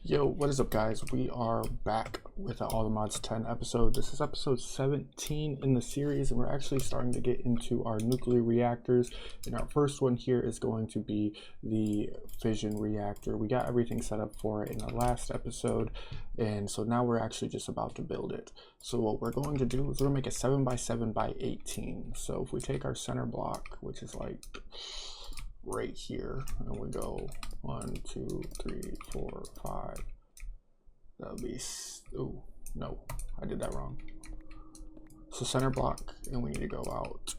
Yo, what is up, guys? We are back with All the Mods 10 episode. This is episode 17 in the series, and we're actually starting to get into our nuclear reactors. And our first one here is going to be the fission reactor. We got everything set up for it in the last episode, and so now we're actually just about to build it. So what we're going to do is we're going to make a 7x7x18. So if we take our center block, which is like right here, and we go 1, 2, 3, 4, 5. That'll be, oh no, I did that wrong. So center block, and we need to go out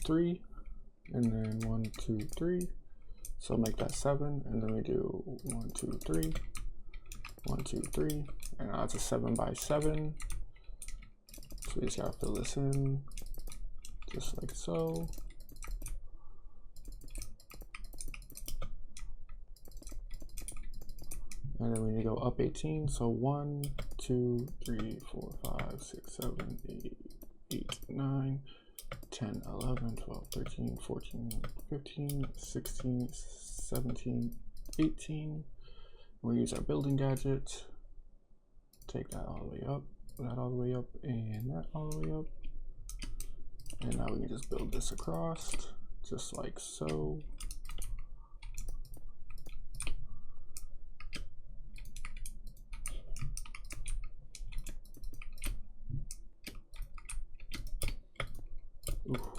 3, and then 1, 2, 3. So make that 7, and then we do 1, 2, 3, 1, 2, 3, and now it's a 7x7. So we just gotta fill this in, just like so. And then we need to go up 18. So 1, 2, 3, 4, 5, 6, 7, 8, 9, 10, 11, 12, 13, 14, 15, 16, 17, 18. We use our building gadget. Take that all the way up, that all the way up, and that all the way up. And now we can just build this across, just like so. Ooh.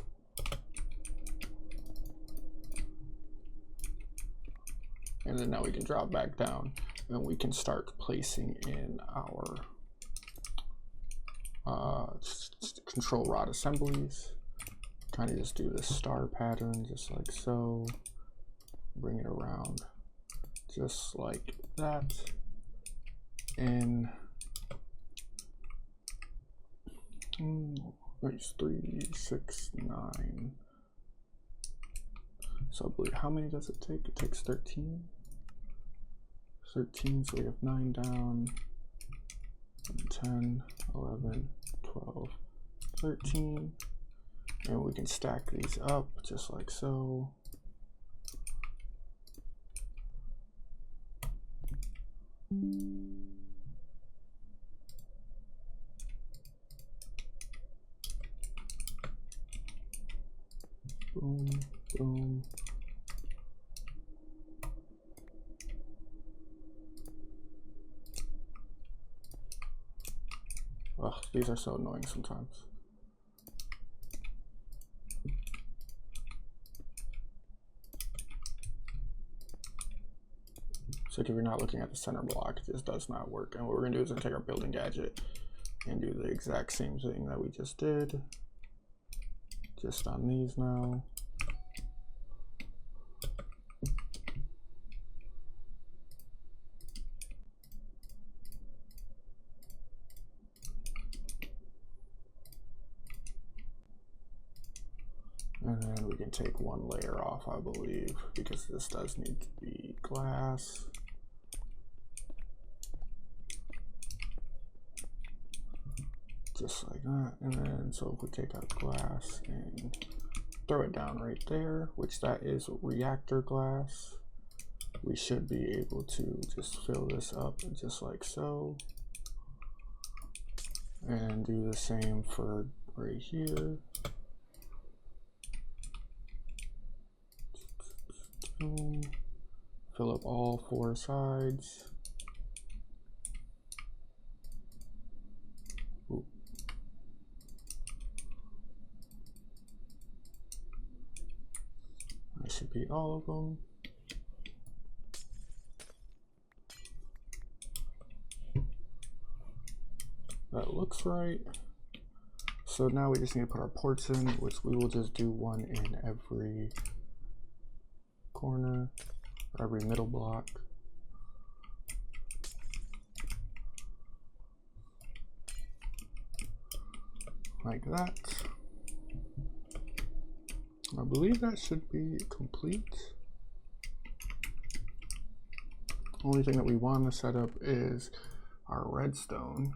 And then now we can drop back down, and we can start placing in our control rod assemblies. Kind of just do this star pattern, just like so. Bring it around, just like that. And it's 3, 6, 9. So I believe, how many does it take? It takes 13. 13, so we have 9 down. 10, 11, 12, 13. And we can stack these up just like so. Boom, boom. Ugh, these are so annoying sometimes. So if you're not looking at the center block, it just does not work. And what we're gonna do is take our building gadget and do the exact same thing that we just did. Just on these now. And then we can take one layer off, I believe, because this does need to be glass. Just like that. And then, so if we take out glass and throw it down right there, which that is reactor glass, we should be able to just fill this up just like so. And do the same for right here. Fill up all 4 sides. Ooh. That should be all of them. That looks right. So now we just need to put our ports in, which we will just do one in every corner, or every middle block. Like that. I believe that should be complete. Only thing that we want to set up is our redstone.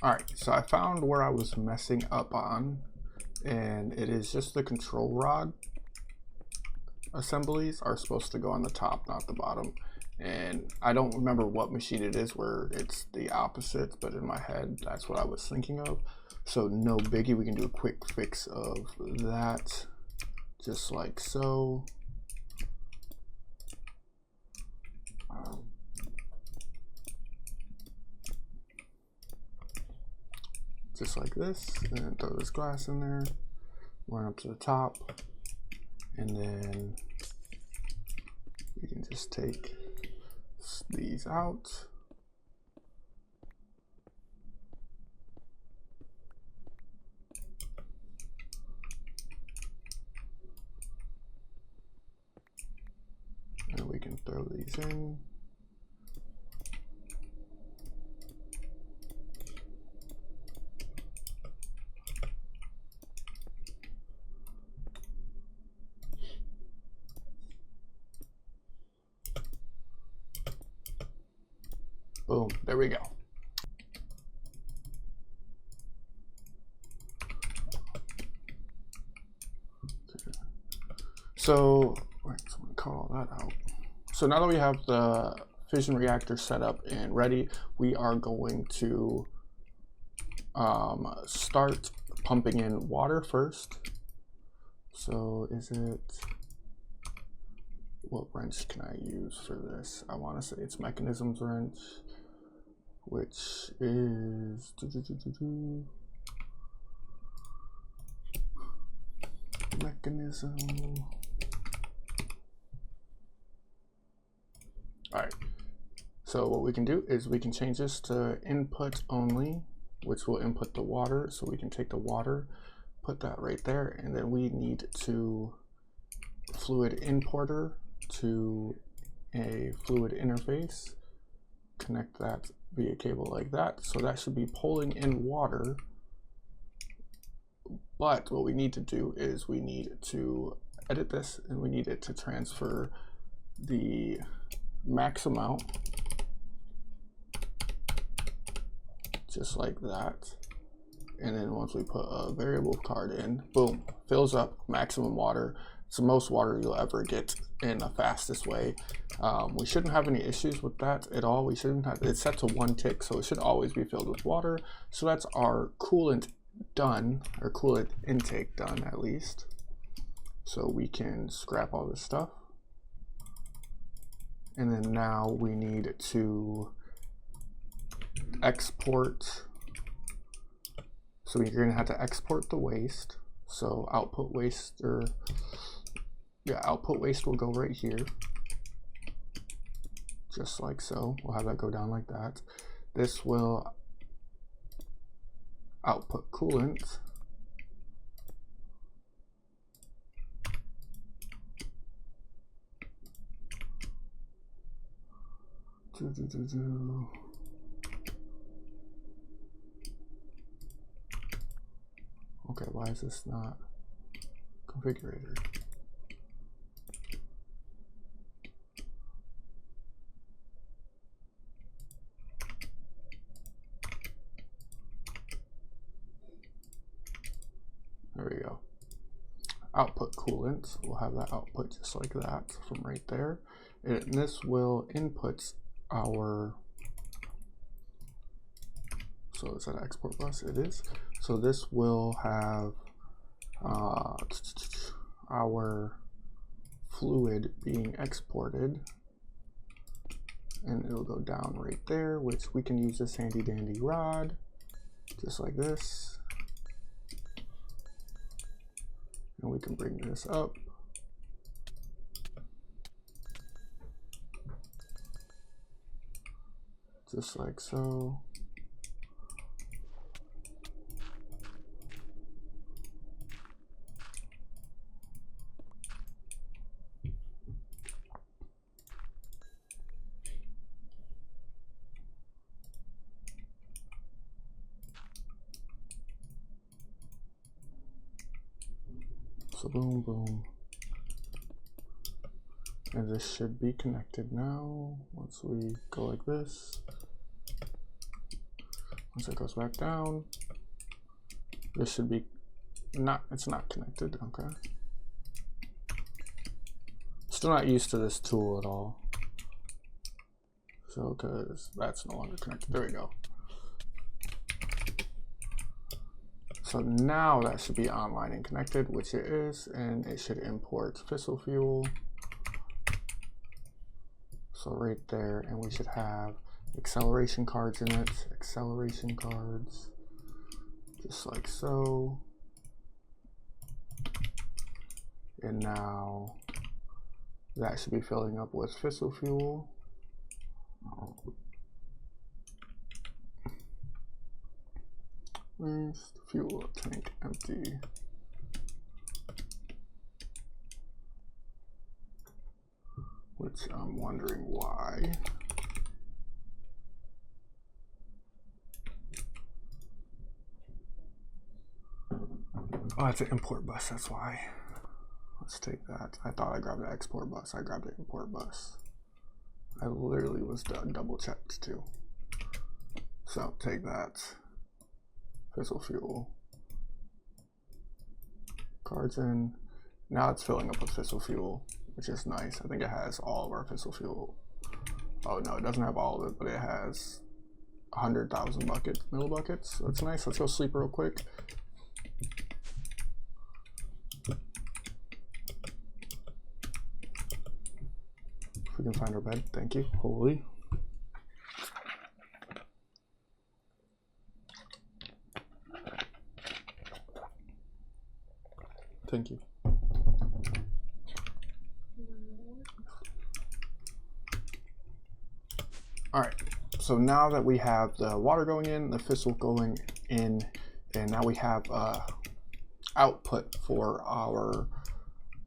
All right, so I found where I was messing up on, and it is just the control rod assemblies are supposed to go on the top, not the bottom. And I don't remember what machine it is where it's the opposite, but in my head that's what I was thinking of. So no biggie, we can do a quick fix of that, just like so. Just like this, and then throw this glass in there, run up to the top, and then we can just take these out. And we can throw these in. Boom, there we go. So, wait, so I'm gonna cut all that out. So now that we have the fission reactor set up and ready, we are going to start pumping in water first. So is it, what wrench can I use for this? I want to say it's mechanisms wrench, which is mechanism. All right, so what we can do is we can change this to input only, which will input the water. So we can take the water, put that right there, and then we need to fluid importer to a fluid interface, connect that via cable like that. So that should be pulling in water. But what we need to do is we need to edit this, and we need it to transfer the max amount, just like that. And then once we put a variable card in, boom, fills up maximum water. It's the most water you'll ever get in the fastest way. We shouldn't have any issues with that at all. We shouldn't have, it's set to 1 tick, so it should always be filled with water. So that's our coolant done, or coolant intake done at least. So we can scrap all this stuff. And then now we need to export. So you're gonna have to export the waste. So output waste, or yeah, output waste will go right here, just like so. We'll have that go down like that. This will output coolant. Okay, why is this not configurator? There we go. Output coolant, we'll have that output just like that from right there. And this will input our, so is that export bus? It is. So this will have our fluid being exported, and it'll go down right there, which we can use this handy dandy rod, just like this. And we can bring this up. Just like so. So boom, boom. And this should be connected now. Once we go like this, once it goes back down, this should be it's not connected. Okay. Still not used to this tool at all. So, because that's no longer connected. There we go. So now that should be online and connected, which it is, and it should import fissile fuel. So right there, and we should have acceleration cards in it. Acceleration cards, just like so. And now that should be filling up with fissile fuel. Where's the fuel tank? Empty. Which I'm wondering why. Oh, it's an import bus, that's why. Let's take that. I thought I grabbed the export bus. I grabbed the import bus. I literally was double checked too. So take that. Fissile fuel. Cards in. Now it's filling up with fissile fuel, which is nice. I think it has all of our fissile fuel. Oh no, it doesn't have all of it, but it has 100,000 buckets, millibuckets. That's nice. Let's go sleep real quick. If we can find our bed, thank you. Holy. Thank you. All right, so now that we have the water going in, the fissile going in, and now we have output for our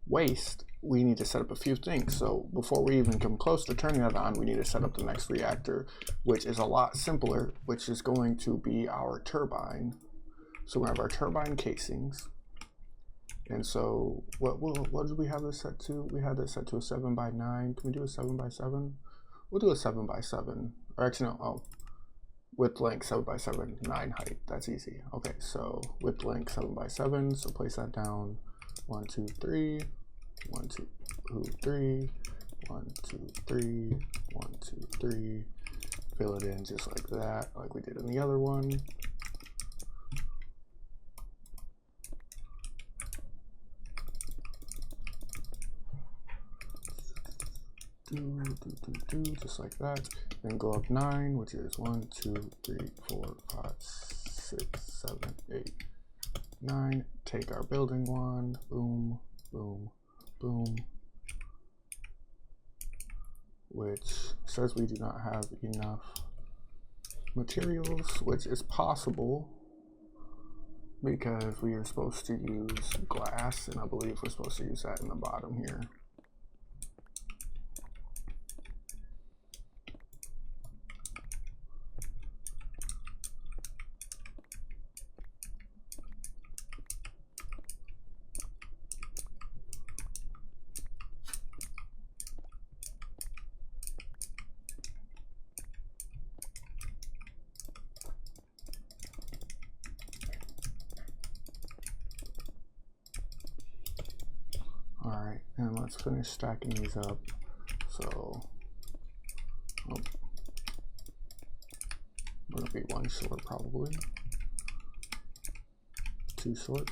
waste, we need to set up a few things. So before we even come close to turning that on, we need to set up the next reactor, which is a lot simpler, which is going to be our turbine. So we have our turbine casings. And so what did we have this set to? We had this set to a 7x9. Can we do a 7x7? We'll do a 7x7. Or actually, no, oh, width length 7x7, 9 height. That's easy. Okay, so width length 7x7. So place that down. 1, 2, 3. 1, 2, 3. 1, 2, 3. 1, 2, 3. Fill it in just like that, like we did in the other one. Just like that. Then go up 9, which is 1, 2, 3, 4, 5, 6, 7, 8, 9. Take our building one. Boom, boom, boom. Which says we do not have enough materials, which is possible because we are supposed to use glass, and I believe we're supposed to use that in the bottom here. Alright, and let's finish stacking these up. So, oh, we're gonna be 1 short probably. 2 short.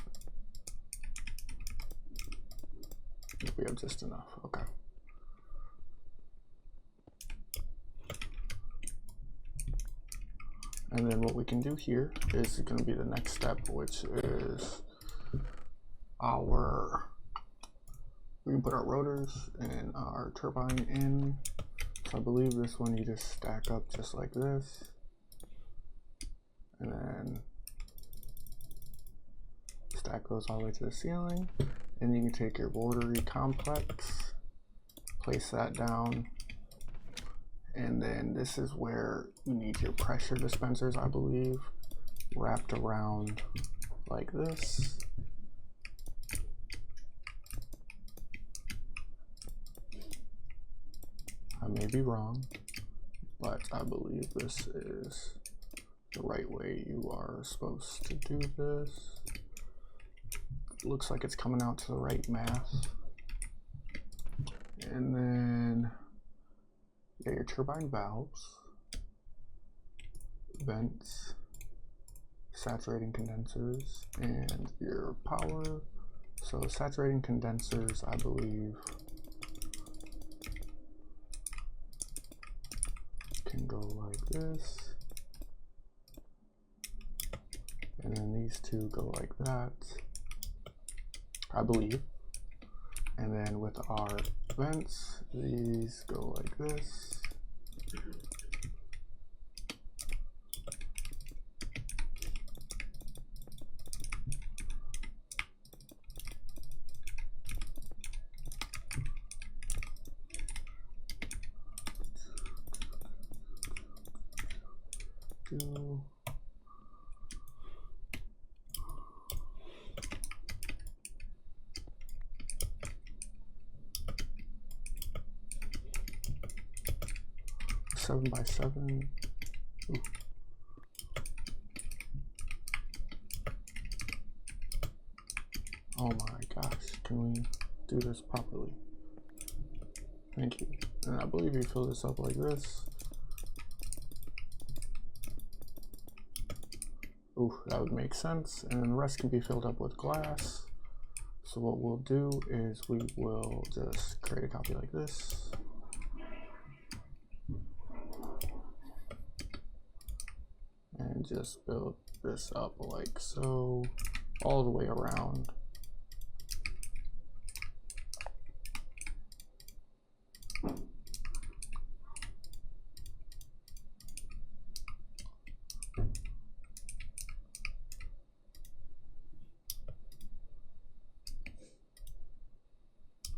We have just enough, okay. And then what we can do here is gonna be the next step, which is we can put our rotors and our turbine in. So I believe this one you just stack up just like this. And then stack those all the way to the ceiling. And you can take your rotary complex, place that down. And then this is where you need your pressure dispensers, I believe, wrapped around like this. I may be wrong, but I believe this is the right way you are supposed to do this. looks like it's coming out to the right math. And then yeah, your turbine valves, vents, saturating condensers, and your power. So saturating condensers, I believe, can go like this, and then these two go like that, I believe. And then with our vents, these go like this. Do 7x7. Ooh. Oh my gosh, can we do this properly? Thank you. And I believe you fill this up like this. Ooh, that would make sense. And then the rest can be filled up with glass. So what we'll do is we will just create a copy like this. And just build this up like so, all the way around.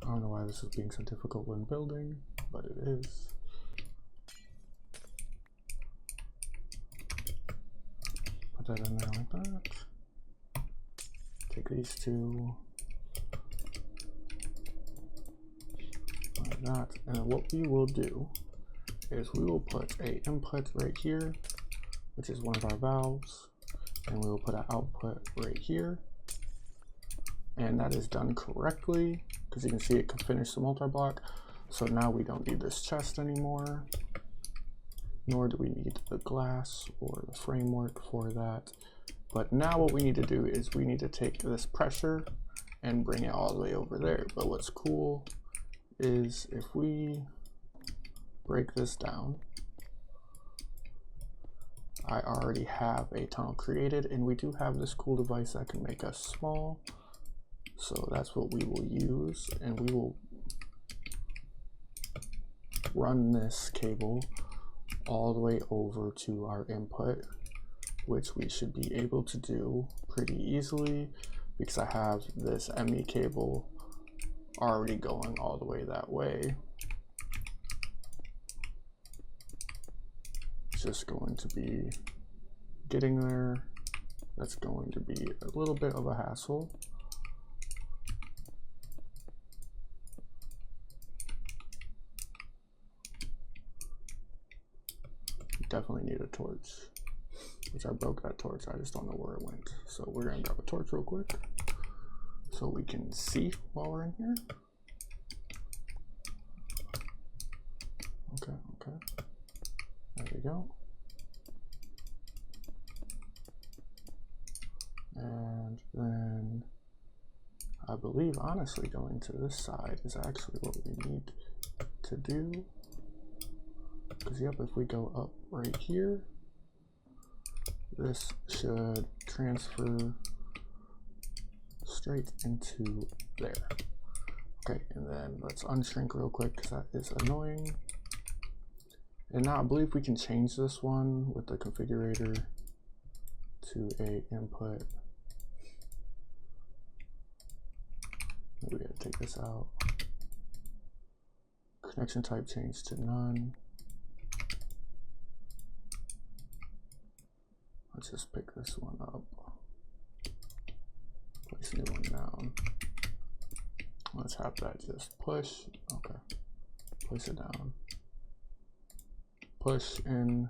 I don't know why this is being so difficult when building, but it is. Put that in there like that. Take these two like that. And then what we will do is we will put an input right here, which is one of our valves, and we will put an output right here. And that is done correctly, because you can see it can finish the multi-block. So now we don't need this chest anymore, nor do we need the glass or the framework for that. But now what we need to do is we need to take this pressure and bring it all the way over there. But what's cool is if we break this down, I already have a tunnel created, and we do have this cool device that can make us small. So that's what we will use, and we will run this cable all the way over to our input, which we should be able to do pretty easily because I have this ME cable already going all the way that way. It's just going to be getting there. That's going to be a little bit of a hassle. Definitely need a torch, which I broke that torch. I just don't know where it went. So we're gonna grab a torch real quick so we can see while we're in here. Okay, okay. There we go. And then I believe, honestly, going to this side is actually what we need to do. Because yep, if we go up right here, this should transfer straight into there. Okay, and then let's unshrink real quick because that is annoying. And now I believe we can change this one with the configurator to a input. Maybe we gotta take this out. Connection type change to none. Let's just pick this one up. Place a new one down. Let's have that just push. Okay. Place it down. Push in.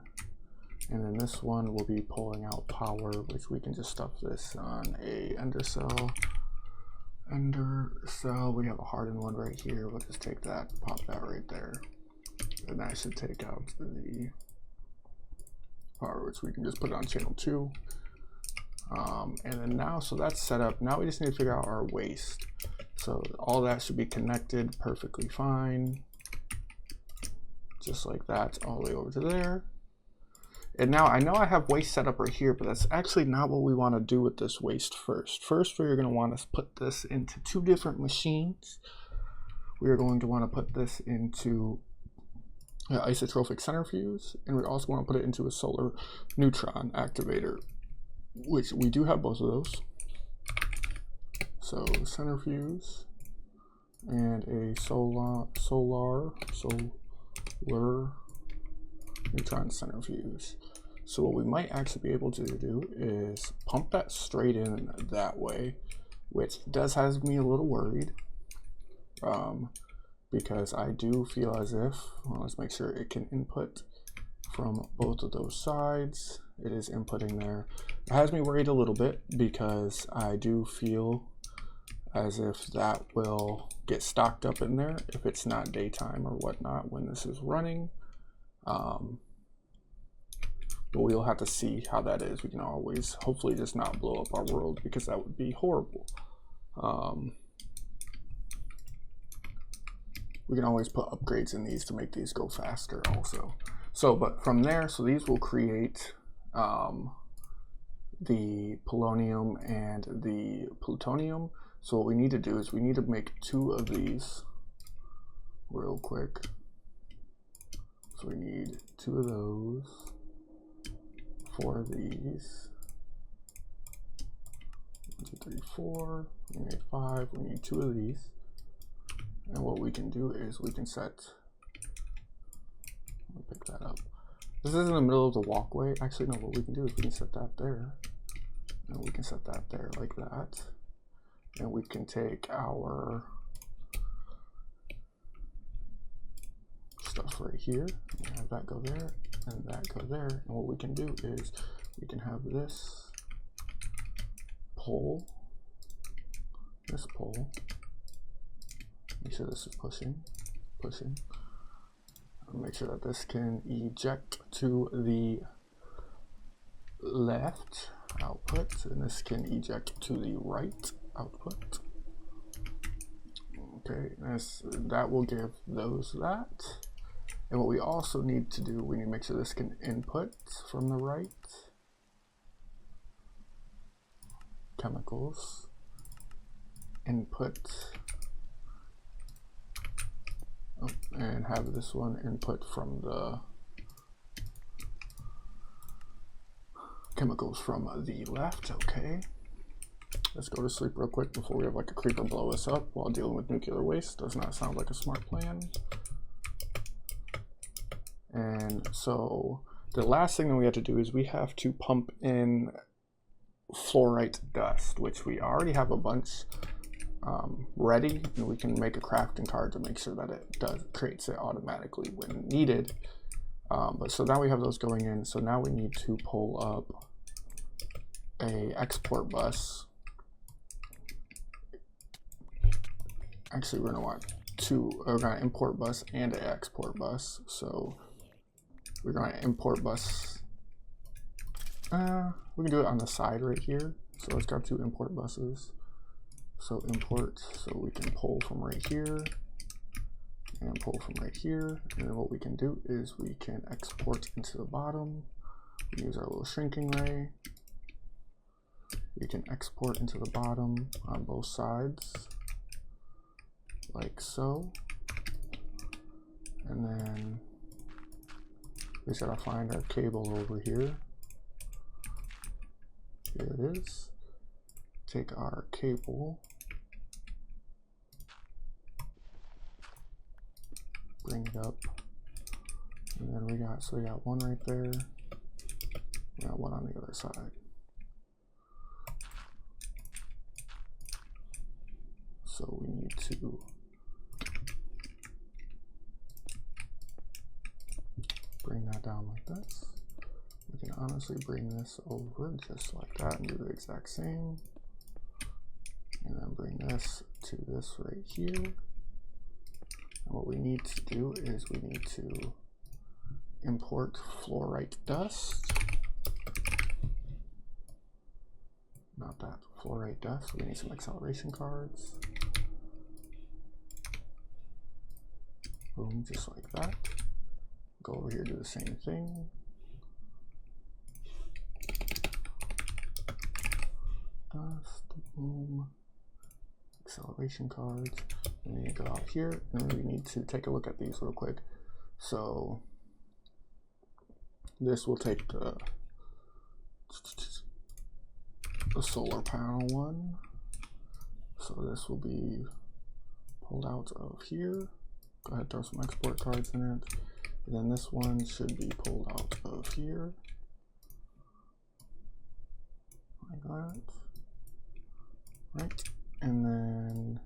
And then this one will be pulling out power, which we can just stuff this on a ender cell. Ender cell, we have a hardened one right here. We'll just take that, pop that right there. And that should take out the power, which we can just put it on channel 2. And then now, so that's set up. Now we just need to figure out our waste. So all that should be connected perfectly fine. Just like that, all the way over to there. And now I know I have waste set up right here, but that's actually not what we want to do with this waste first. First, we're going to want to put this into 2 different machines. We are going to want to put this into an isotrophic centrifuge, and we also want to put it into a solar neutron activator, which we do have both of those. So centrifuge and a solar neutron centrifuge. So what we might actually be able to do is pump that straight in that way, which does have me a little worried, because I do feel as if, well, let's make sure it can input from both of those sides. It is inputting there. It has me worried a little bit because I do feel as if that will get stocked up in there if it's not daytime or whatnot when this is running. But we'll have to see how that is. We can always hopefully just not blow up our world, because that would be horrible. We can always put upgrades in these to make these go faster also. So, but from there, so these will create the polonium and the plutonium. So what we need to do is we need to make 2 of these real quick. So we need 2 of those, 4 of these, 1, 2, 3, 4, we need 5, we need 2 of these. And what we can do is we can set, let me pick that up. This is in the middle of the walkway. Actually, no, what we can do is we can set that there, and we can set that there like that. And we can take our stuff right here, and have that go there, and that go there. And what we can do is we can have this pole, make sure this is pushing, and make sure that this can eject to the left output, and this can eject to the right output. Okay, that will give those that. And what we also need to do, we need to make sure this can input from the right. Chemicals. Input. Oh, and have this one input from the chemicals from the left. Okay. Let's go to sleep real quick before we have like a creeper blow us up while dealing with nuclear waste. Does not sound like a smart plan. And so the last thing that we have to do is we have to pump in fluorite dust, which we already have a bunch ready, and we can make a crafting card to make sure that it creates it automatically when needed. But so now we have those going in. So now we need to pull up a export bus. Actually, we're gonna want 2. We're gonna import bus and an export bus. So we're gonna import bus. We can do it on the side right here. So let's grab 2 import buses. So import, so we can pull from right here and pull from right here. And then what we can do is we can export into the bottom. We use our little shrinking ray. We can export into the bottom on both sides, like so. And then we just gotta find our cable over here. Here it is. Take our cable, bring it up, and then we got one right there, we got one on the other side. So we need to bring that down like this. We can honestly bring this over just like that and do the exact same. And then bring this to this right here. And what we need to do is we need to import fluorite dust. Not that, fluorite dust. We need some acceleration cards. Boom, just like that. Go over here, do the same thing. Dust, boom. Acceleration cards. And then you go out here, and then we need to take a look at these real quick. So this will take the solar panel one. So this will be pulled out of here. Go ahead, throw some export cards in it. And then this one should be pulled out of here. Like that. Right. And then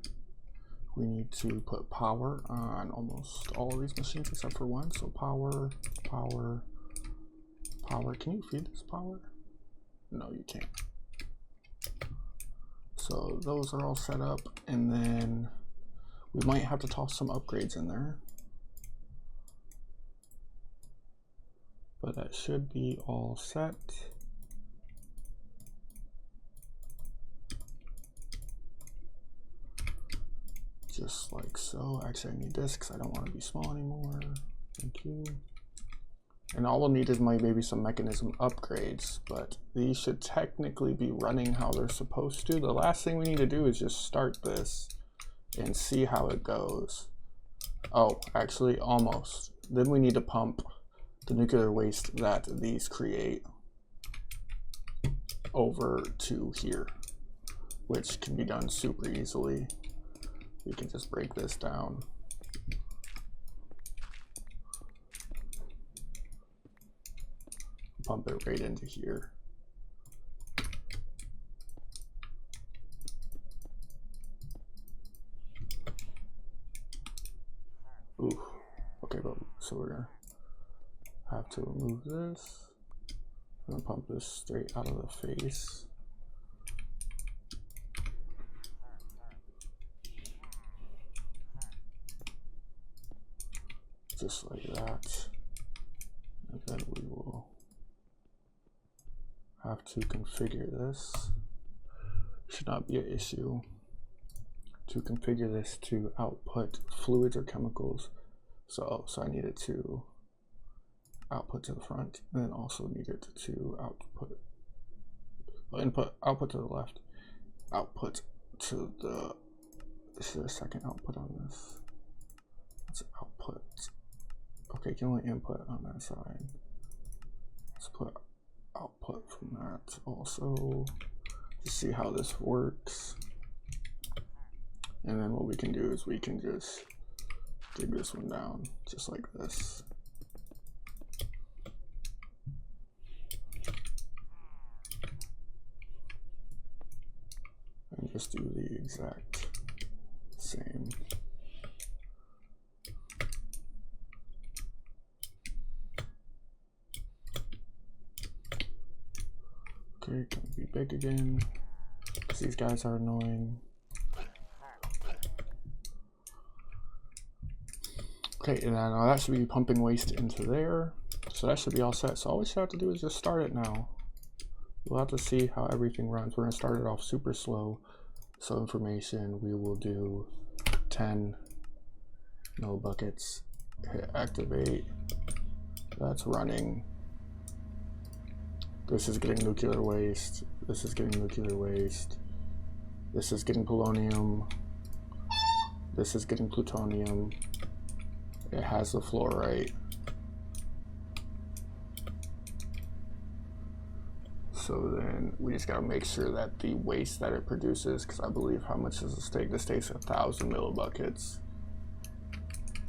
we need to put power on almost all of these machines except for one. So power, power, power. Can you feed this power? No, you can't. So those are all set up, and then we might have to toss some upgrades in there. But that should be all set. Just like so. Actually, I need this because I don't want to be small anymore. Thank you. And all we'll need is maybe some mechanism upgrades, but these should technically be running how they're supposed to. The last thing we need to do is just start this and see how it goes. Oh, actually, almost. Then we need to pump the nuclear waste that these create over to here, which can be done super easily. We can just break this down. Pump it right into here. Ooh, okay, but so we're gonna have to remove this. I'm gonna pump this straight out of the face. Just like that. And then we will have to configure this. Should not be an issue to configure this to output fluids or chemicals. So I need it to output to the front, and then also need it to output, well, output to the left, output to the, this is the second output on this. Let's output. Okay, you can only input on that side. Let's put output from that also to see how this works. And then what we can do is we can just dig this one down just like this. And just do the exact same. Okay, can be big again, because these guys are annoying. Okay, and then that should be pumping waste into there. So that should be all set. So all we should have to do is just start it now. We'll have to see how everything runs. We're gonna start it off super slow. So information, we will do 10 millibuckets, hit activate. That's running. This is getting nuclear waste. This is getting nuclear waste. This is getting polonium. This is getting plutonium. It has the fluorite. So then we just gotta make sure that the waste that it produces, because I believe how much does this take? This takes 1,000 millibuckets.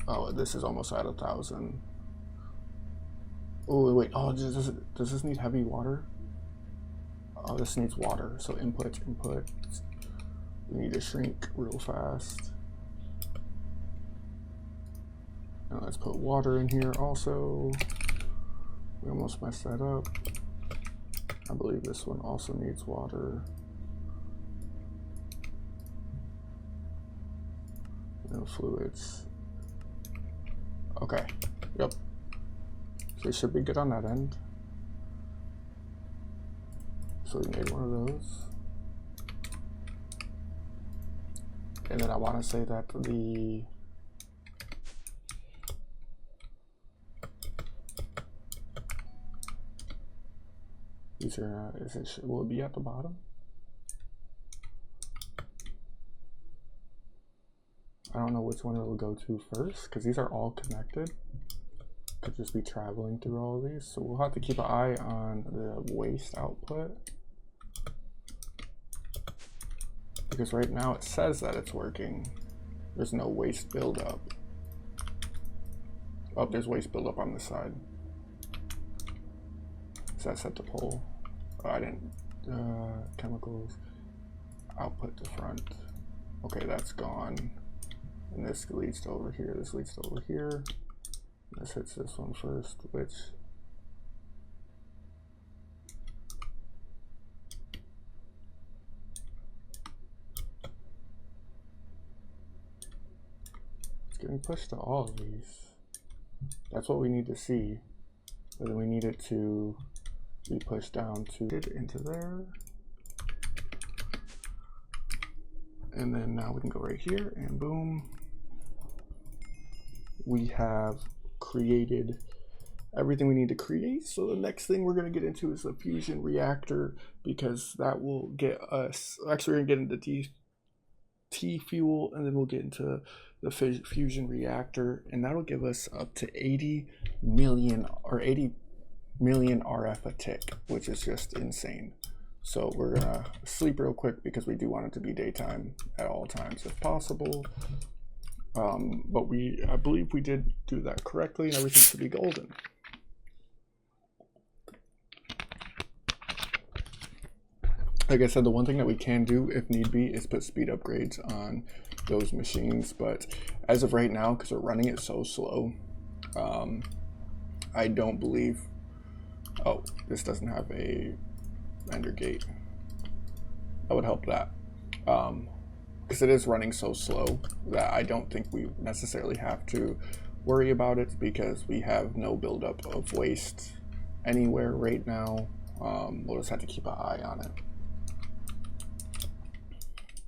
Oh, this is almost at 1,000. Oh wait, oh, does this need heavy water? Oh, this needs water. So input. We need to shrink real fast. Now let's put water in here also. We almost messed that up. I believe this one also needs water. No fluids. Okay. Yep. So we should be good on that end. So we made one of those. And then I want to say that the these are will it be at the bottom? I don't know which one it will go to first because these are all connected. Could just be traveling through all of these, so we'll have to keep an eye on the waste output, because right now it says that it's working. There's no waste buildup. Oh, there's waste buildup on the side. Is that set to pull? Oh, I didn't. Chemicals. Output to front. Okay, that's gone. And this leads to over here. This leads to over here. This hits this one first, which it's getting pushed to all of these. That's what we need to see. But then we need it to be pushed down to it into there. And then now we can go right here and boom. We have created everything we need to create. So the next thing we're going to get into is the fusion reactor, because that will get us, actually we're going to get into T fuel, and then we'll get into the fusion reactor, and that'll give us up to 80 million RF a tick, which is just insane. So we're gonna sleep real quick because we do want it to be daytime at all times if possible. But I believe we did do that correctly, and everything should be golden. Like I said, the one thing that we can do if need be is put speed upgrades on those machines, but as of right now, because we're running it so slow, I don't believe, oh, this doesn't have a ender gate. That would help that. Because it is running so slow that I don't think we necessarily have to worry about it, because we have no buildup of waste anywhere right now. We'll just have to keep an eye on it.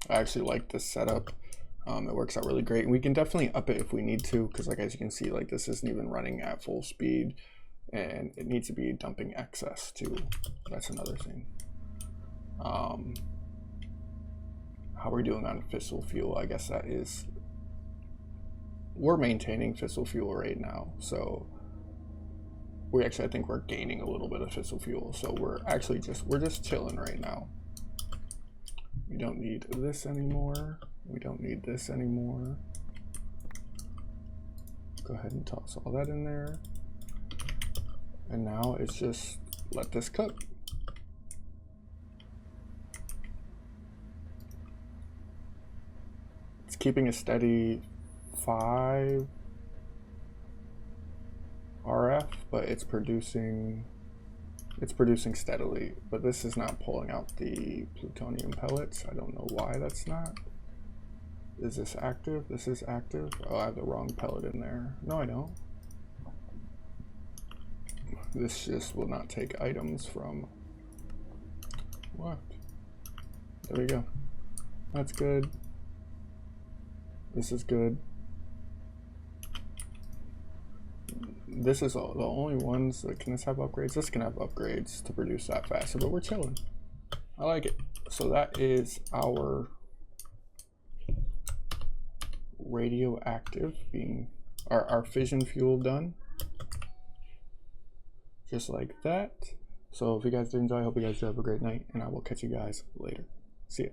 I actually like this setup. It works out really great, and we can definitely up it if we need to, because like as you can see, like this isn't even running at full speed, and it needs to be dumping excess too. That's another thing. How we're doing on fissile fuel, I guess that is, we're maintaining fissile fuel right now, so we actually, I think we're gaining a little bit of fissile fuel, so we're just chilling right now. We don't need this anymore. We don't need this anymore. Go ahead and toss all that in there. And now it's just let this cook. It's keeping a steady 5 RF, but it's producing steadily. But this is not pulling out the plutonium pellets. I don't know why that's not. Is this active? This is active. Oh, I have the wrong pellet in there. No, I don't. This just will not take items from. What? There we go. That's good. This is good. This is all, the only ones that can have upgrades. This can have upgrades to produce that faster, but we're chilling. I like it. So that is our radioactive being our fission fuel done. Just like that. So if you guys did enjoy, I hope you guys do have a great night, and I will catch you guys later. See ya.